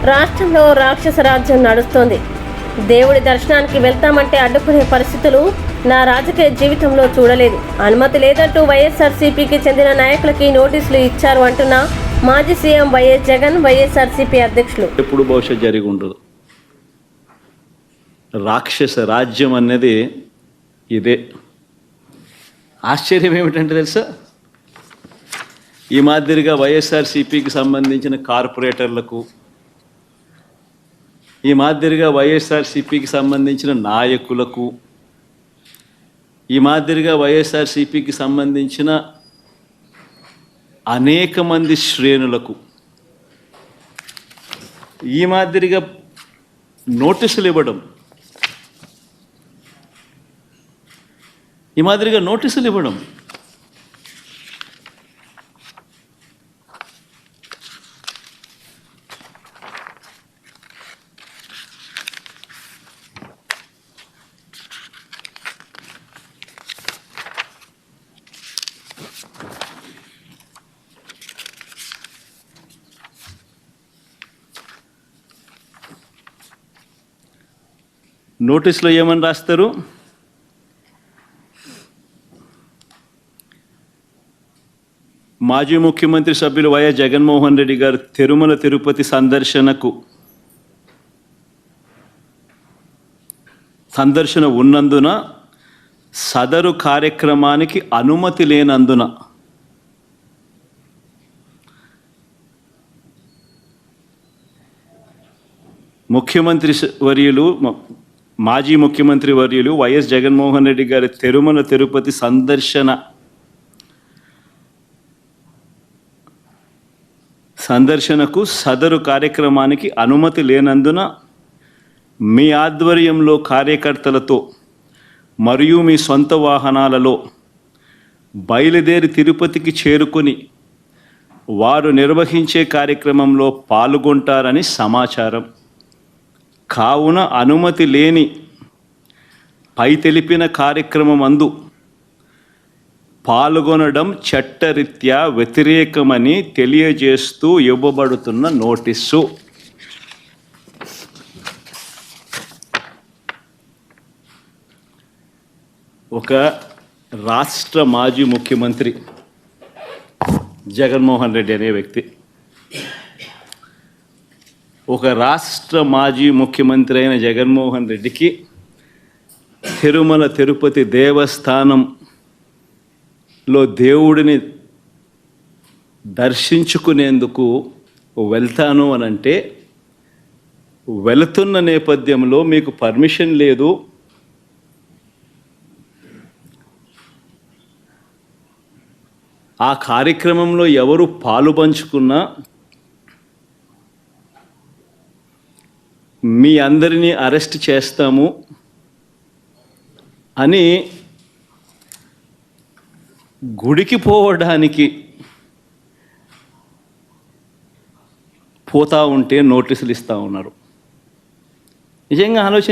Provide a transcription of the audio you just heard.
రాష్ట్రంలో రాక్షస రాజ్యం నడుస్తోంది. దేవుడి దర్శనానికి వెళ్తామంటే అడ్డుకునే పరిస్థితులు నా రాజకీయ జీవితంలో చూడలేదు. అనుమతి లేదంటూ వైఎస్ఆర్సీపీకి చెందిన నాయకులకి నోటీసులు ఇచ్చారు అంటున్న మాజీ సీఎం వైఎస్ జగన్, వైఎస్ఆర్సీపీ అధ్యక్షులు. ఎప్పుడు భవిష్యత్ జరిగి ఉండదు. రాక్షస రాజ్యం అనేది ఇదే. ఆశ్చర్యం ఏమిటంటే తెలుసా, ఈ మాదిరిగా వైఎస్ఆర్సీపీకి సంబంధించిన కార్పొరేటర్లకు, ఈ మాదిరిగా వైఎస్ఆర్సీపీకి సంబంధించిన నాయకులకు, ఈ మాదిరిగా వైఎస్ఆర్సీపీకి సంబంధించిన అనేక మంది శ్రేణులకు ఈ మాదిరిగా నోటీసులు ఇవ్వడం, నోటీసులో ఏమని రాస్తారు? మాజీ ముఖ్యమంత్రి సభ్యులు వైఎస్ జగన్మోహన్ రెడ్డి గారు తిరుమల తిరుపతి సందర్శన ఉన్నందున సదరు కార్యక్రమానికి అనుమతి లేనందున మాజీ ముఖ్యమంత్రి వర్యులు వైఎస్ జగన్మోహన్ రెడ్డి గారి తిరుమల తిరుపతి సందర్శనకు సదరు కార్యక్రమానికి అనుమతి లేనందున మీ ఆధ్వర్యంలో కార్యకర్తలతో మరియు మీ సొంత వాహనాలలో బయలుదేరి తిరుపతికి చేరుకొని వారు నిర్వహించే కార్యక్రమంలో పాల్గొంటారని సమాచారం. కావున అనుమతి లేని పై తెలిపిన కార్యక్రమమందు పాల్గొనడం చట్టరీత్యా వ్యతిరేకమని తెలియజేస్తూ ఇవ్వబడుతున్న నోటీసు. ఒక రాష్ట్ర మాజీ ముఖ్యమంత్రి జగన్మోహన్ రెడ్డి అనే వ్యక్తి, ఒక రాష్ట్ర మాజీ ముఖ్యమంత్రి అయిన జగన్మోహన్ రెడ్డికి తిరుమల తిరుపతి దేవస్థానంలో దేవుడిని దర్శించుకునేందుకు వెళ్తాను అనంటే, వెళుతున్న నేపథ్యంలో మీకు పర్మిషన్ లేదు, ఆ కార్యక్రమంలో ఎవరు పాలు పంచుకున్నా మీ అందరినీ అరెస్ట్ చేస్తాము అని గుడికి పోవడానికి పోతా ఉంటే నోటీసులు ఇస్తూ ఉన్నారు. నిజంగా ఆలోచన